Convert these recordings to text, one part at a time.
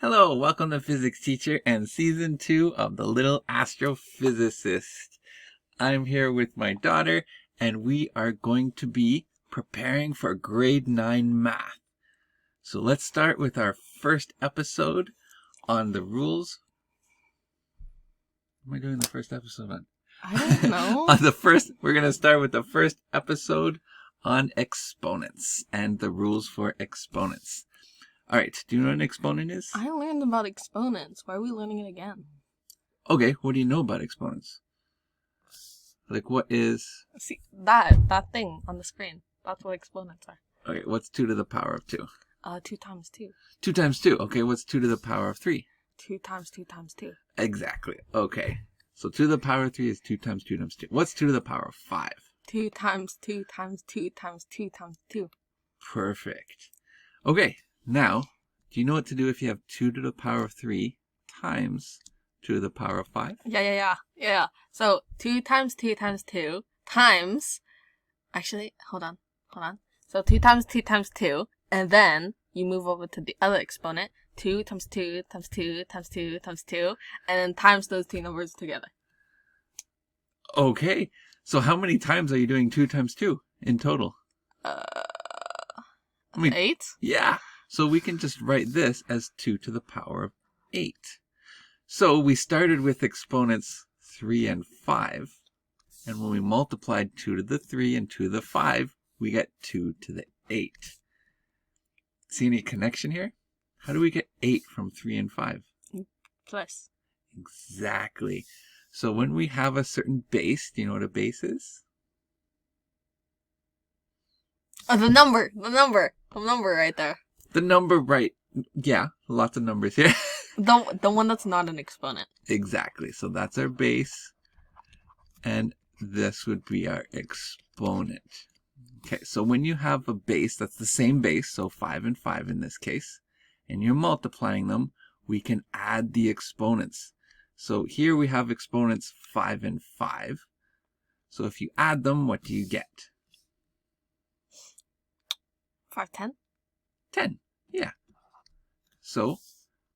Hello, welcome to Physics Teacher and Season 2 of the Little Astrophysicist. I'm here with my daughter, and we are going to be preparing for grade 9 math. So let's start with our first episode on the rules. What am I doing the first episode on? I don't know. We're going to start with the first episode on exponents and the rules for exponents. All right, do you know what an exponent is? I learned about exponents. Why are we learning it again? Okay, what do you know about exponents? Like what is... See, that thing on the screen. That's what exponents are. Okay, what's 2 to the power of 2? 2 times 2. 2 times 2. Okay, what's 2 to the power of 3? 2 times 2 times 2. Exactly. Okay. So 2 to the power of 3 is 2 times 2 times 2. What's 2 to the power of 5? 2 times 2 times 2 times 2 times 2. Perfect. Okay, now, do you know what to do if you have 2 to the power of 3 times 2 to the power of 5? Yeah. So 2 times 2 times 2 times... Actually, hold on. So 2 times 2 times 2, and then you move over to the other exponent. 2 times 2 times 2 times 2 times 2, and then times those two numbers together. Okay, so how many times are you doing 2 times 2 in total? 8? Yeah, so we can just write this as 2 to the power of 8. So we started with exponents 3 and 5, and when we multiplied 2 to the 3 and 2 to the 5, we get 2 to the 8. See any connection here? How do we get 8 from 3 and 5? Plus. Exactly. So when we have a certain base, do you know what a base is? Oh, the number right there. The number, right? Yeah, lots of numbers here. The one that's not an exponent. Exactly. So that's our base, and this would be our exponent. Okay, so when you have a base that's the same base, so 5 and 5 in this case, and you're multiplying them, we can add the exponents. So here we have exponents 5 and 5. So if you add them, what do you get? 5, 10? 10, yeah. So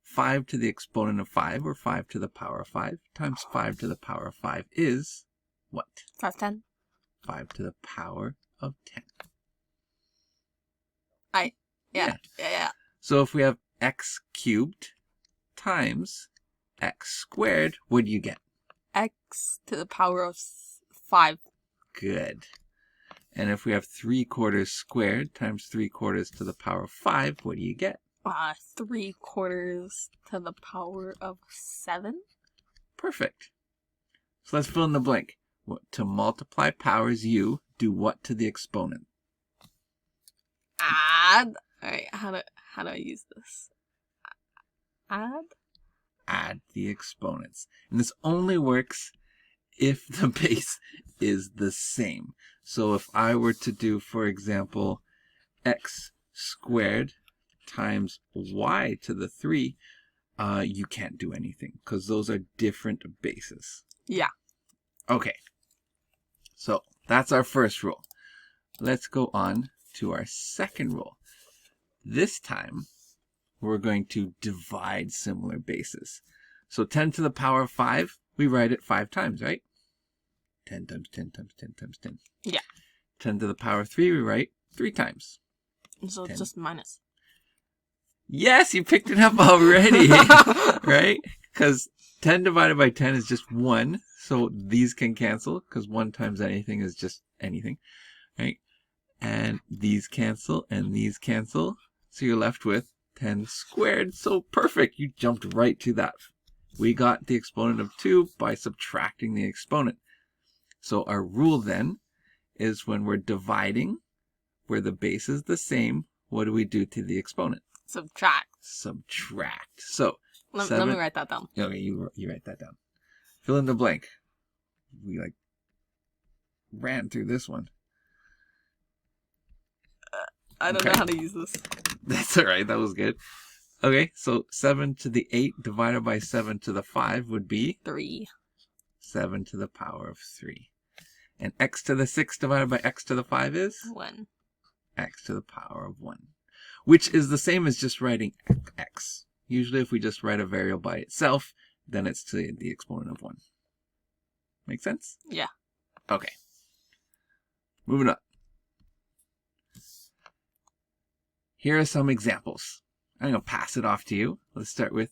5 to the exponent of 5, or 5 to the power of 5, times 5 to the power of 5 is what? 5, 10. 5 to the power of 10. Yeah. So if we have x cubed times x squared, what do you get? X to the power of 5. Good. And if we have 3/4 squared times 3/4 to the power of 5, what do you get? 3/4 to the power of 7. Perfect. So let's fill in the blank. To multiply powers, you do what to the exponent? Add. All right. How do I use this? Add. Add the exponents. And this only works if the base is the same. So if I were to do, for example, x squared times y to the 3, you can't do anything because those are different bases. Yeah. Okay. So that's our first rule. Let's go on to our second rule. This time, we're going to divide similar bases. So 10 to the power of 5, we write it 5 times, right? 10 times 10 times 10 times 10. Yeah. 10 to the power of 3, we write 3 times. So 10. It's just minus. Yes, you picked it up already, right? Because 10 divided by 10 is just 1, so these can cancel, because 1 times anything is just anything, right? And these cancel, and these cancel, so you're left with 10 squared. So perfect, you jumped right to that. We got the exponent of 2 by subtracting the exponent. So our rule then is when we're dividing, where the base is the same, what do we do to the exponent? Subtract. So let me write that down. Okay, you write that down. Fill in the blank. We ran through this one. I don't know how to use this. That's all right. That was good. Okay, so 7 to the 8 divided by 7 to the 5 would be? 3. 7 to the power of 3. And x to the 6 divided by x to the 5 is? 1. X to the power of 1. Which is the same as just writing x. Usually if we just write a variable by itself, then it's to the exponent of 1. Make sense? Yeah. Okay. Moving on. Here are some examples. I'm going to pass it off to you. Let's start with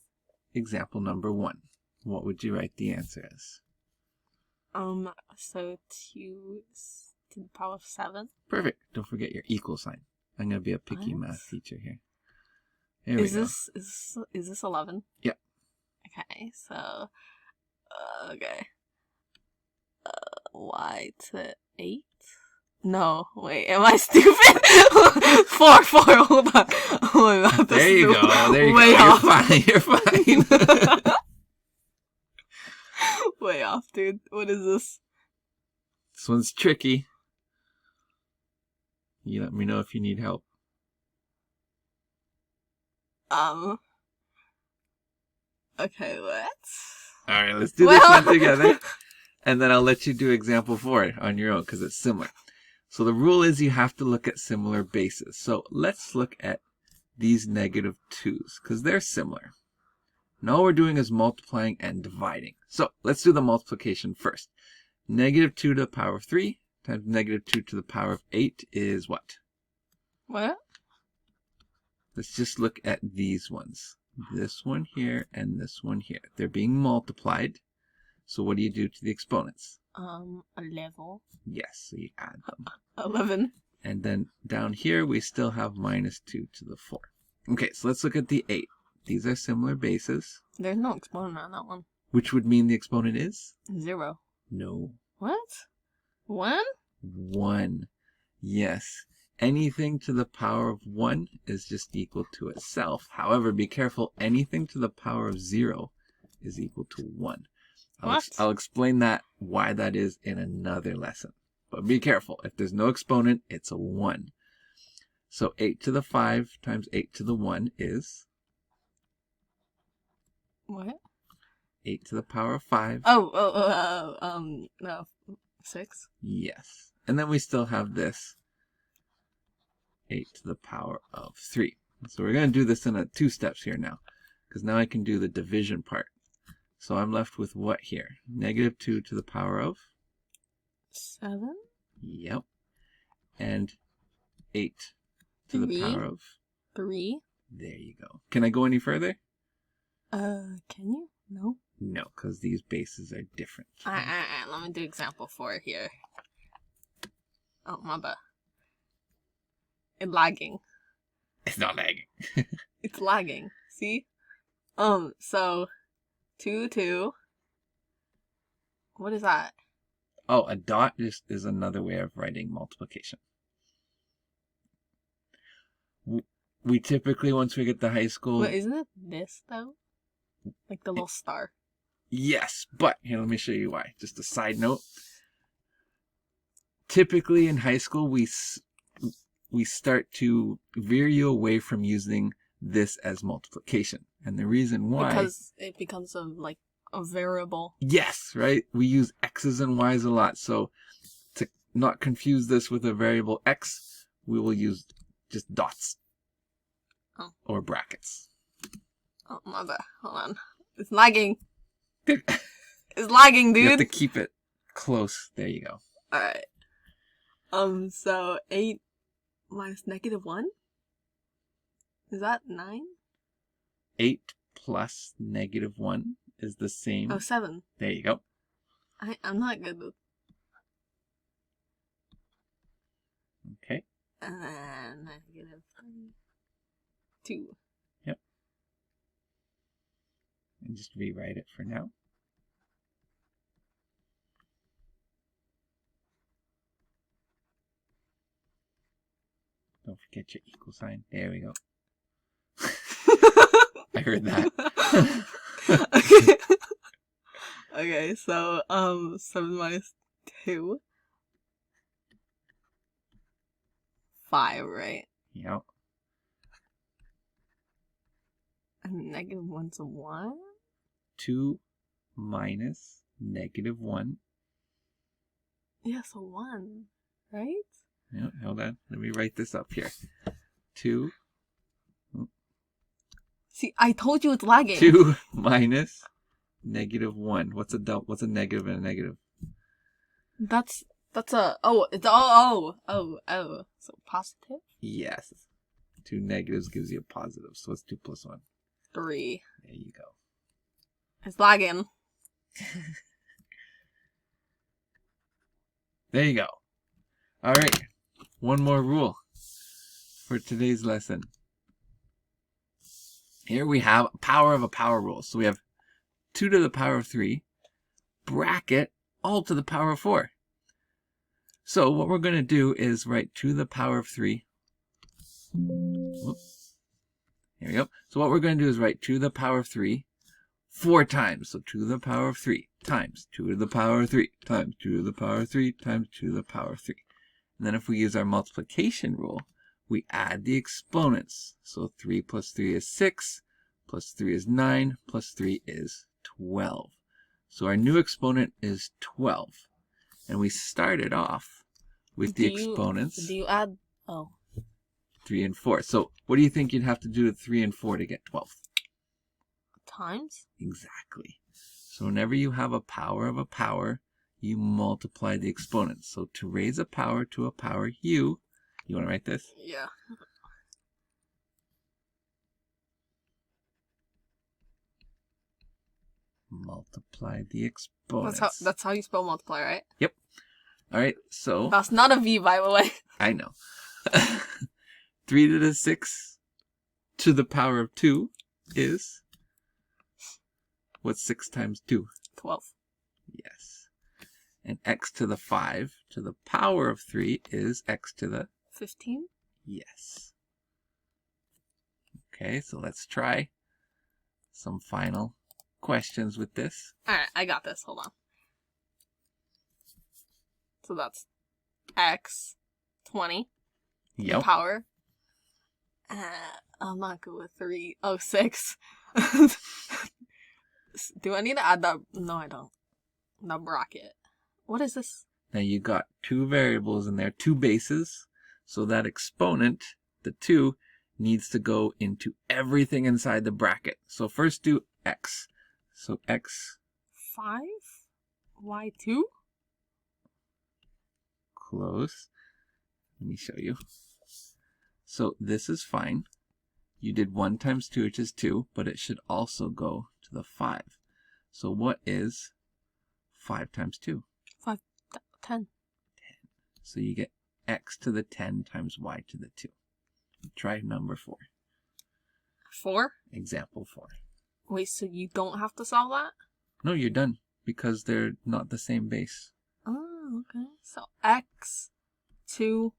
example number 1. What would you write the answer as? So 2 to the power of 7. Perfect. Don't forget your equal sign. I'm going to be a picky math teacher here. There Is we go. Is this 11? Yep. Okay, so okay. Y to 8? No, wait, am I stupid? 4, hold on. Oh my god, There you go. There you way go. off. You're fine. Way off, dude. What is this? This one's tricky. You let me know if you need help. Okay, what? Alright, let's do this one together. And then I'll let you do example 4 on your own because it's similar. So the rule is you have to look at similar bases. So let's look at these negative 2's because they're similar. Now all we're doing is multiplying and dividing. So let's do the multiplication first. Negative 2 to the power of 3 times negative 2 to the power of 8 is what? What? Let's just look at these ones. This one here and this one here. They're being multiplied. So what do you do to the exponents? A level. Yes, so you add them. 11. And then down here we still have minus 2 to the 4. Okay, so let's look at the 8. These are similar bases. There's no exponent on that one. Which would mean the exponent is? 0. No. What? 1? 1. Yes. Anything to the power of 1 is just equal to itself. However, be careful. Anything to the power of 0 is equal to 1. I'll explain why that is in another lesson. But be careful. If there's no exponent, it's a 1. So 8 to the 5 times 8 to the 1 is? What? 8 to the power of 5. No. 6? Yes. And then we still have this. 8 to the power of 3. So we're going to do this in 2 steps here now. Because now I can do the division part. So I'm left with what here? Negative 2 to the power of? 7? Yep. And 8 to the power of? 3? There you go. Can I go any further? Can you? No. No, because these bases are different. Let me do example 4 here. Oh, my bad. It's lagging. It's not lagging. It's lagging. See? So 2. What is that? Oh, a dot just is another way of writing multiplication. We typically, once we get to high school... But isn't it this, though? Like the little star. Yes, but here, let me show you why. Just a side note. Typically in high school, we start to veer you away from using this as multiplication. And the reason why... Because it becomes a variable. Yes, right? We use x's and y's a lot. So to not confuse this with a variable x, we will use just dots. Oh. Or brackets. Oh, my bad. Hold on. It's lagging. It's lagging, dude. You have to keep it close. There you go. Alright. So 8 minus negative 1? Is that 9? 8 plus negative 1 is the same. Oh, 7. There you go. I'm not good with... Okay. And then negative 2. Yep. And just rewrite it for now. Don't forget your equal sign. There we go. I heard that. Okay. Okay, so 7 minus 2. 5, right? Yep. And negative 1's a 1? 2 minus negative 1. Yeah, so 1, right? No, hold on. Let me write this up here. 2. See, I told you it's lagging. 2 minus -1. What's a negative and a negative? That's a, oh. So positive? Yes. 2 negatives gives you a positive. So what's 2 plus 1? 3. There you go. It's lagging. There you go. All right. One more rule for today's lesson. Here we have power of a power rule. So we have 2 to the power of 3, bracket, all to the power of 4. So what we're going to do is write 2 to the power of 3. Whoops. Here we go. So what we're going to do is write 2 to the power of 3 4 times. So 2 to the power of 3 times 2 to the power of 3 times 2 to the power of 3 times 2 to the power of 3. And then if we use our multiplication rule, we add the exponents. So 3 plus 3 is 6, plus 3 is 9, plus 3 is 12. So our new exponent is 12. And we started off with the exponents. Do you add? Oh. 3 and 4. So what do you think you'd have to do with 3 and 4 to get 12? Times? Exactly. So whenever you have a power of a power, you multiply the exponents. So to raise a power to a power you want to write this? Yeah. Multiply the exponents. That's how you spell multiply, right? Yep. All right, so... That's not a V, by the way. I know. 3 to the 6 to the power of 2 is... What's 6 times 2? 12. Yes. And x to the 5 to the power of 3 is x to the... 15? Yes. Okay, so let's try some final questions with this. Alright, I got this. Hold on. So that's x 20. Yep. Power. I'm not good with 3. Oh, 6. Do I need to add that? No, I don't. The bracket. What is this? Now you got 2 variables in there, 2 bases. So that exponent, the 2, needs to go into everything inside the bracket. So first do x. So x... 5? Y2? Close. Let me show you. So this is fine. You did 1 times 2, which is 2, but it should also go to the 5. So what is 5 times 2? 5, 10. So you get x to the 10 times y to the 2. Try number 4. 4? Example 4. Wait, so you don't have to solve that? No, you're done because they're not the same base. Oh, okay. So x 2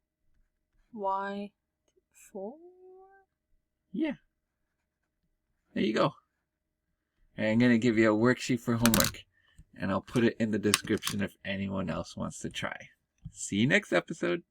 y 4? Yeah. There you go. And I'm going to give you a worksheet for homework. And I'll put it in the description if anyone else wants to try. See you next episode.